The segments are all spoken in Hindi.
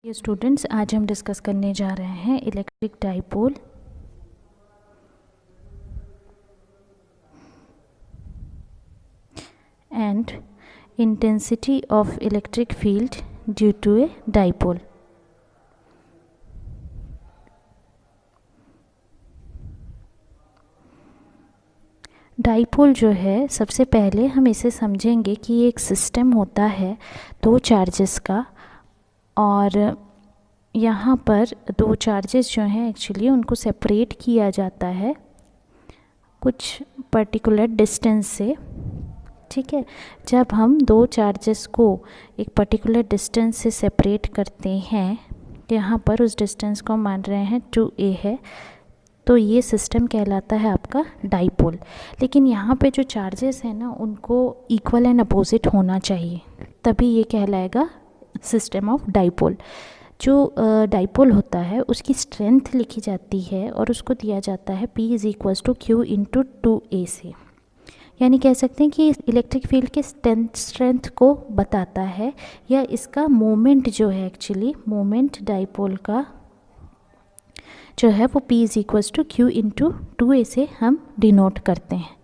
ये स्टूडेंट्स, आज हम डिस्कस करने जा रहे हैं electric dipole and intensity of electric field due to a dipole. Dipole जो है, सबसे पहले हम इसे समझेंगे कि ये एक सिस्टम होता है दो चार्जेस का, और यहाँ पर दो चार्जेस जो हैं एक्चुअली उनको सेपरेट किया जाता है कुछ पर्टिकुलर डिस्टेंस से। ठीक है, जब हम दो चार्जेस को एक पर्टिकुलर डिस्टेंस से सेपरेट करते हैं, यहाँ पर उस डिस्टेंस को मान रहे हैं 2a है, तो ये सिस्टम कहलाता है आपका डाइपोल। लेकिन यहाँ पे जो चार्जेस हैं ना, उनको इक्वल एंड अपोजिट होना चाहिए, तभी ये कहलाएगा सिस्टम ऑफ डाइपोल। जो डाइपोल होता है उसकी स्ट्रेंथ लिखी जाती है और उसको दिया जाता है P = Q × 2a से। यानी कह सकते हैं कि इलेक्ट्रिक फील्ड के स्ट्रेंथ को बताता है, या इसका मोमेंट जो है, एक्चुअली मोमेंट डाइपोल का जो है वो P = Q × 2a से हम डिनोट करते हैं।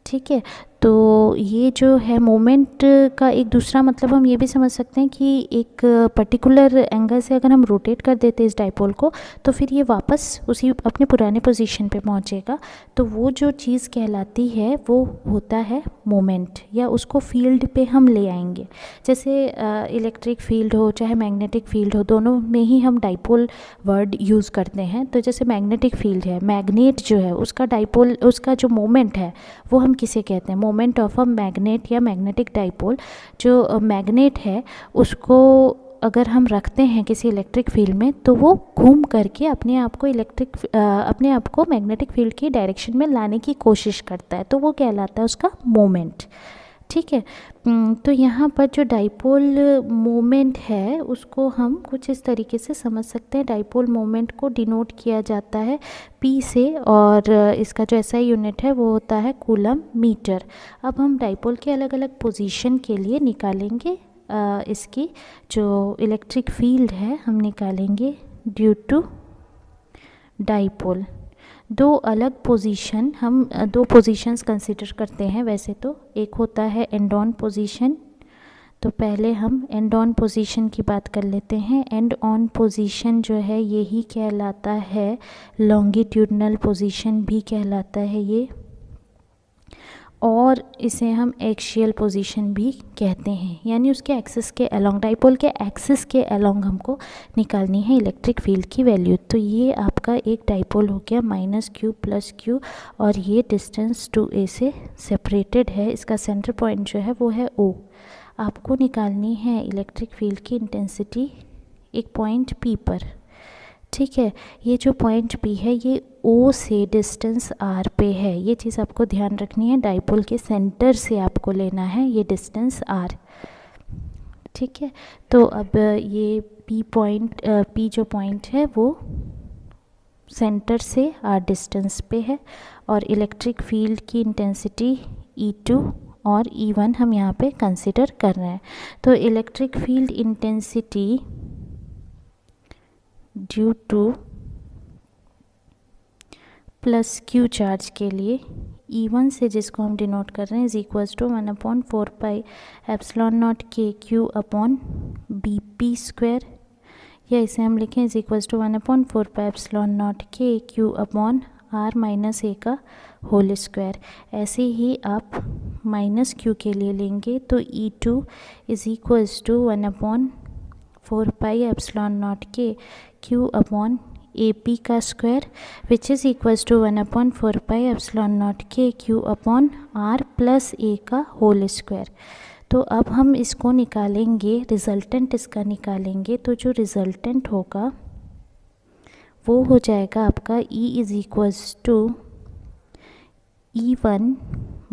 ठीक है, तो ये जो है मोमेंट का एक दूसरा मतलब हम ये भी समझ सकते हैं कि एक पर्टिकुलर एंगल से अगर हम रोटेट कर देते हैं इस डाइपोल को, तो फिर ये वापस उसी अपने पुराने पोजीशन पे पहुंचेगा। तो वो जो चीज़ कहलाती है वो होता है मोमेंट, या उसको फील्ड पे हम ले आएंगे। जैसे इलेक्ट्रिक फील्ड हो चाहे मैग्नेटिक फील्ड हो, दोनों में ही हम डाइपोल वर्ड यूज़ करते हैं। तो जैसे मैग्नेटिक फील्ड है, मैग्नेट जो है उसका डाइपोल, उसका जो मोमेंट है वो हम किसे कहते हैं, मोमेंट ऑफ अ मैग्नेट या मैग्नेटिक डाइपोल। जो मैग्नेट है उसको अगर हम रखते हैं किसी इलेक्ट्रिक फील्ड में, तो वो घूम करके अपने आप को मैग्नेटिक फील्ड की डायरेक्शन में लाने की कोशिश करता है, तो वो कहलाता है उसका मोमेंट। ठीक है, तो यहाँ पर जो डाइपोल मोमेंट है उसको हम कुछ इस तरीके से समझ सकते हैं। डाइपोल मोमेंट को डिनोट किया जाता है P से, और इसका जो SI यूनिट है वो होता है कूलम मीटर। अब हम डाइपोल के अलग अलग पोजीशन के लिए निकालेंगे इसकी जो इलेक्ट्रिक फील्ड है, हम निकालेंगे ड्यू टू डाइपोल। दो अलग पोजीशन, हम दो पोजीशंस कंसिडर करते हैं वैसे तो। एक होता है एंड ऑन पोजीशन, तो पहले हम एंड ऑन पोजीशन की बात कर लेते हैं। एंड ऑन पोजीशन जो है यही कहलाता है लॉन्गिट्यूडनल पोजीशन भी कहलाता है ये, और इसे हम एक्सियल पोजीशन भी कहते हैं। यानी उसके एक्सिस के अलोंग, डाइपोल के एक्सिस के अलोंग हमको निकालनी है इलेक्ट्रिक फील्ड की वैल्यू। तो ये आपका एक डाइपोल हो गया -Q + Q, और ये डिस्टेंस 2a से सेपरेटेड है। इसका सेंटर पॉइंट जो है वो है O। आपको निकालनी है इलेक्ट्रिक फील्ड की इंटेंसिटी एक पॉइंट P पर। ठीक है, ये जो पॉइंट P है ये O से डिस्टेंस R पे है, ये चीज़ आपको ध्यान रखनी है। डाइपोल के सेंटर से आपको लेना है ये डिस्टेंस R। ठीक है, तो अब ये P जो पॉइंट है वो सेंटर से R डिस्टेंस पे है, और इलेक्ट्रिक फील्ड की इंटेंसिटी E2 और E1 हम यहाँ पे कंसिडर कर रहे हैं। तो electric field intensity due to +Q charge के लिए E1 से, जिसको हम डिनोट कर रहे हैं, = 1/4πε0 KQ/BP², या इसे हम लिखें = 1/4πε0 KQ/R-A²। ऐसे ही आप -Q के लिए लेंगे तो E2 = 1/4πε0 KQ/AP², which is equals to 1/4πε0 KQ/R+A²। तो अब हम इसको निकालेंगे, रिज़ल्टेंट इसका निकालेंगे। तो जो रिज़ल्टेंट होगा वो हो जाएगा आपका E = E1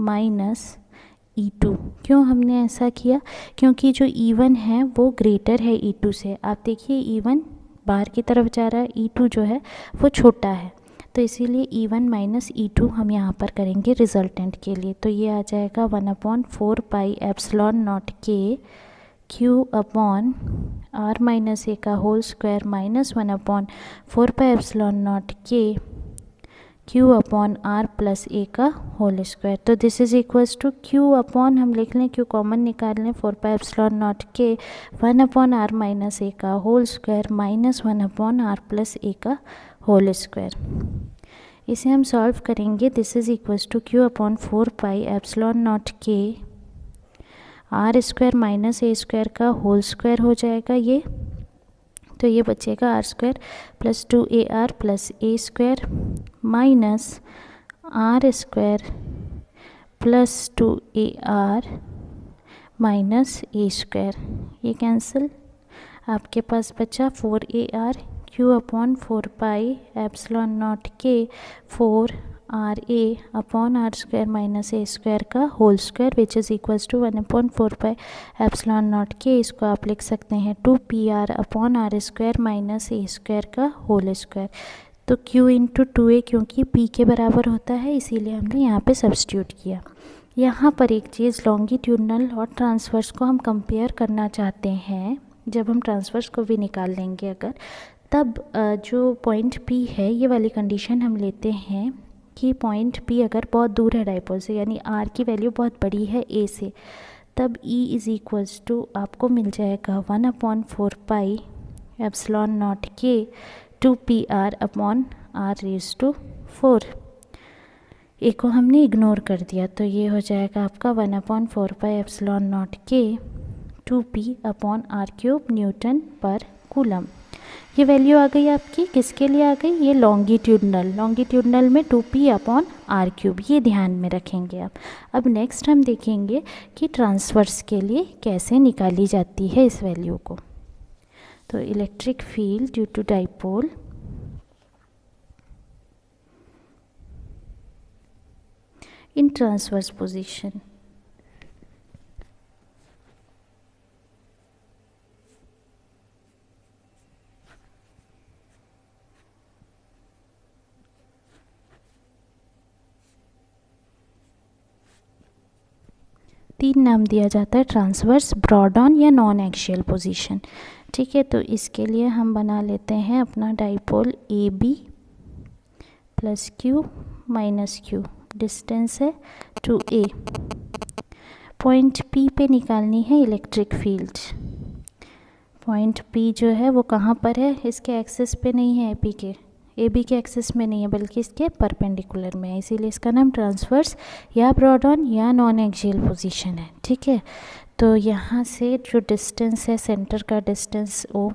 - E2। क्यों हमने ऐसा किया? क्योंकि जो E1 है वो ग्रेटर है E2 से। आप देखिए E1 बाहर की तरफ जा रहा है, E2 जो है वो छोटा है, तो इसीलिए E1 - E2 हम यहाँ पर करेंगे रिज़ल्टेंट के लिए। तो ये आ जाएगा 1/4πε0 क्यू अपॉन आर माइनस ए का whole square minus 1 upon 4 pi epsilon not के क्यू अपॉन आर प्लस ए का होल स्क्वायर। तो this is equals to Q upon, हम लिख लें क्यू कॉमन निकाल लें, 4 पाई एप्सिलॉन नॉट के 1 अपॉन आर माइनस ए का whole square minus 1 upon are plus ए का होल स्क्वायर। इसे हम सॉल्व करेंगे। This is equals to Q upon 4 pi epsilon not के R square minus A square का होल स्क्वायर हो जाएगा ये, तो ये बचेगा R square plus 2ar plus A square minus R square plus 2ar minus A square. ये कैंसिल, आपके पास बचा 4ar Q upon 4 pi epsilon not के 4ra upon R square minus A square का whole square which is equals to 1 upon 4 pi epsilon not के। इसको आप लिख सकते हैं 2pr upon R square minus A square का होल स्क्वायर। तो q इंटू 2a क्योंकि p के बराबर होता है इसीलिए हमने यहाँ पे सब्स्टिट्यूट किया। यहाँ पर एक चीज़, लॉन्गिट्यूडनल और ट्रांसवर्स को हम कंपेयर करना चाहते हैं। जब हम ट्रांसवर्स को भी निकाल लेंगे अगर, तब जो पॉइंट P है ये वाली कंडीशन हम लेते हैं कि पॉइंट P अगर बहुत दूर है डाइपोल से, यानी R की वैल्यू बहुत बड़ी है A से, तब E इज़ इक्वल्स टू आपको मिल जाएगा 1 अपॉन 4 पाई एप्सिलॉन नॉट के 2pr upon r raise to 4। A को हमने इग्नोर कर दिया, तो ये हो जाएगा आपका 1 अपॉन 4 पाई एप्सिलॉन नॉट के 2p upon r cube Newton पर कूलम। ये वैल्यू आ गई आपकी, किसके लिए आ गई? ये लॉन्गिट्यूडनल में 2p अपॉन आर क्यूब, ये ध्यान में रखेंगे आप। अब नेक्स्ट हम देखेंगे कि ट्रांसवर्स के लिए कैसे निकाली जाती है इस वैल्यू को। तो electric field due to dipole in transverse position, तीन नाम दिया जाता है, ट्रांसवर्स, ब्रॉड ऑन या नॉन एक्सियल पोजीशन। ठीक है, तो इसके लिए हम बना लेते हैं अपना dipole A B plus Q minus Q, distance है 2a। पॉइंट P पे निकालनी है इलेक्ट्रिक फील्ड। पॉइंट P जो है वो कहाँ पर है? इसके एक्सिस पे नहीं है, ए बी के एक्सिस में नहीं है, बल्कि इसके परपेंडिकुलर में है, इसीलिए इसका नाम ट्रांसवर्स या ब्रॉड ऑन या नॉन एक्सियल पोजीशन है। ठीक है, तो यहाँ से जो डिस्टेंस है, सेंटर का डिस्टेंस O,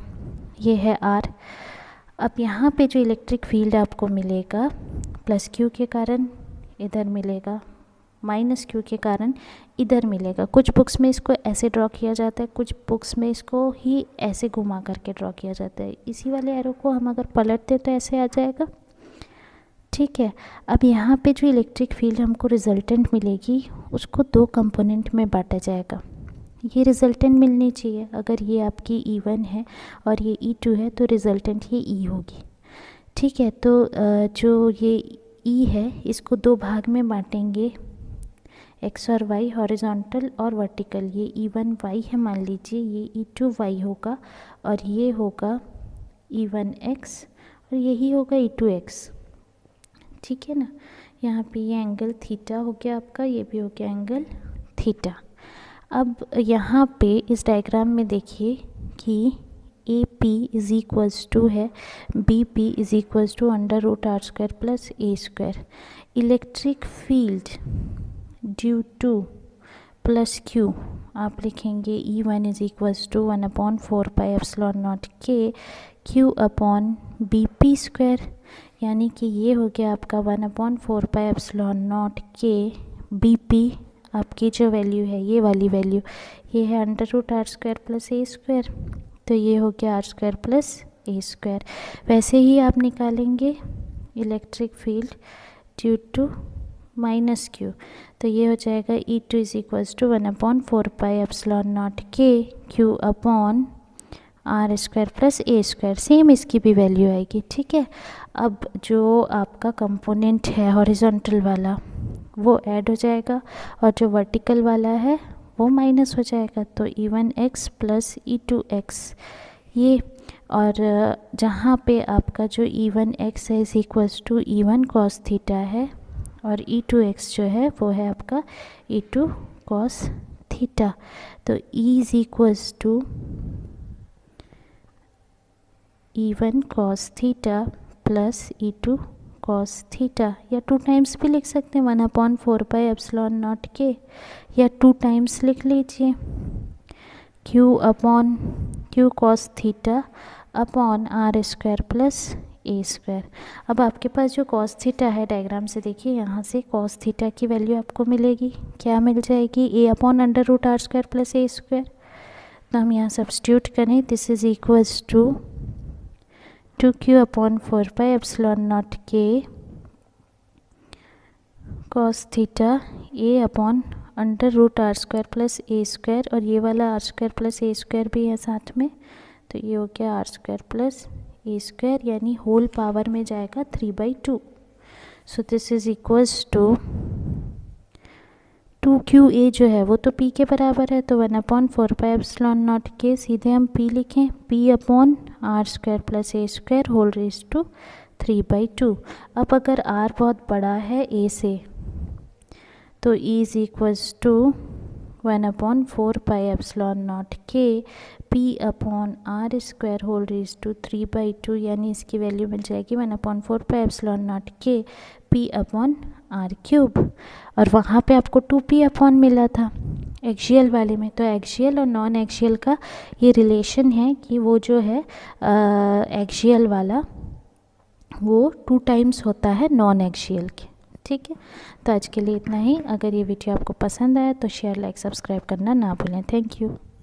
ये है R। अब यहाँ पे जो इलेक्ट्रिक फील्ड आपको मिलेगा प्लस क्यू के कारण इधर मिलेगा, माइनस क्यू के कारण इधर मिलेगा। कुछ बुक्स में इसको ऐसे ड्रॉ किया जाता है, कुछ बुक्स में इसको ही ऐसे घुमा करके ड्रॉ किया जाता है। इसी वाले एरो को हम अगर पलटते तो ऐसे आ जाएगा। ठीक है, अब यहाँ पे जो इलेक्ट्रिक फील्ड हमको रिजल्टेंट मिलेगी उसको दो कंपोनेंट में बांटा जाएगा। ये रिजल्टेंट मिलनी चाहिए, अगर ये आपकी E1 है और ये E2 है तो रिजल्टेंट ये E होगी। ठीक है, तो जो ये E है इसको दो भाग में बांटेंगे, x और y, हॉरिजॉन्टल और वर्टिकल। ये E1 y है मान लीजिए, ये E2 y होगा और ये होगा E1 x और यही होगा E2 x। ठीक है ना, यहाँ पे ये एंगल थीटा हो गया आपका, ये भी हो गया एंगल थीटा। अब यहाँ पे इस डायग्राम में देखिए कि A P is equals to है B P is equals to under root R square plus A square. Electric field due to plus Q आप लिखेंगे E1 is equals to 1 upon 4 pi epsilon not के Q upon B P square, यानी कि ये हो गया आपका 1 अपॉन 4 पाई एप्सिलॉन नॉट के बी पी, आपकी जो वैल्यू है ये वाली वैल्यू, ये है under root R square plus A square, तो ये हो गया R square plus A square. वैसे ही आप निकालेंगे electric field due to minus Q, तो ये हो जाएगा E2 is equals to 1 upon 4 pi epsilon not के Q upon R square plus A square. Same इसकी भी वैल्यू आएगी। ठीक है, अब जो आपका कंपोनेंट है हॉरिजॉन्टल वाला वो ऐड हो जाएगा और जो वर्टिकल वाला है वो माइनस हो जाएगा, तो E1x प्लस E2x ये, और जहाँ पे आपका जो E1x है is equals to E1 cos theta है, और E2x जो है वो है आपका E2 cos थीटा। तो E is equals to E1 cos theta plus E2 cos theta, या 2 टाइम्स भी लिख सकते हैं 1/4πε0 के, या 2 टाइम्स लिख लीजिए Q cos theta upon R² plus A²। अब आपके पास जो cos थीटा है, डायग्राम से देखिए यहाँ से cos थीटा की वैल्यू आपको मिलेगी, क्या मिल जाएगी, A/√R² प्लस A²। तो हम यहाँ सब्स्टिट्यूट करें, this is equals to 2Q/4πε0 के cos theta A/√R² plus A², और ये वाला R² प्लस A² भी है साथ में, तो ये हो गया R² प्लस A², यानी होल पावर में जाएगा 3/2। So this is equals to 2QA जो है वो तो P के बराबर है, तो 1/4πε0 के सीधे हम P लिखें, P/R² plus A² whole raise to 3/2। अब अगर R बहुत बड़ा है A से, तो E इज इक्वल्स टू 1/4πε0 के P/R² होल रेज टू 3/2, यानी इसकी वैल्यू मिल जाएगी 1/4πε0 के P/R³। और वहाँ पे आपको 2P/ मिला था एक्सियल वाले में, तो एक्सियल और नॉन एक्सियल का ये रिलेशन है कि वो जो है एक्सियल वाला वो 2 टाइम्स होता है नॉन एक्सियल के। ठीक है, तो आज के लिए इतना ही। अगर ये वीडियो आपको पसंद आया तो शेयर, लाइक, सब्सक्राइब करना ना भूलें। Thank you.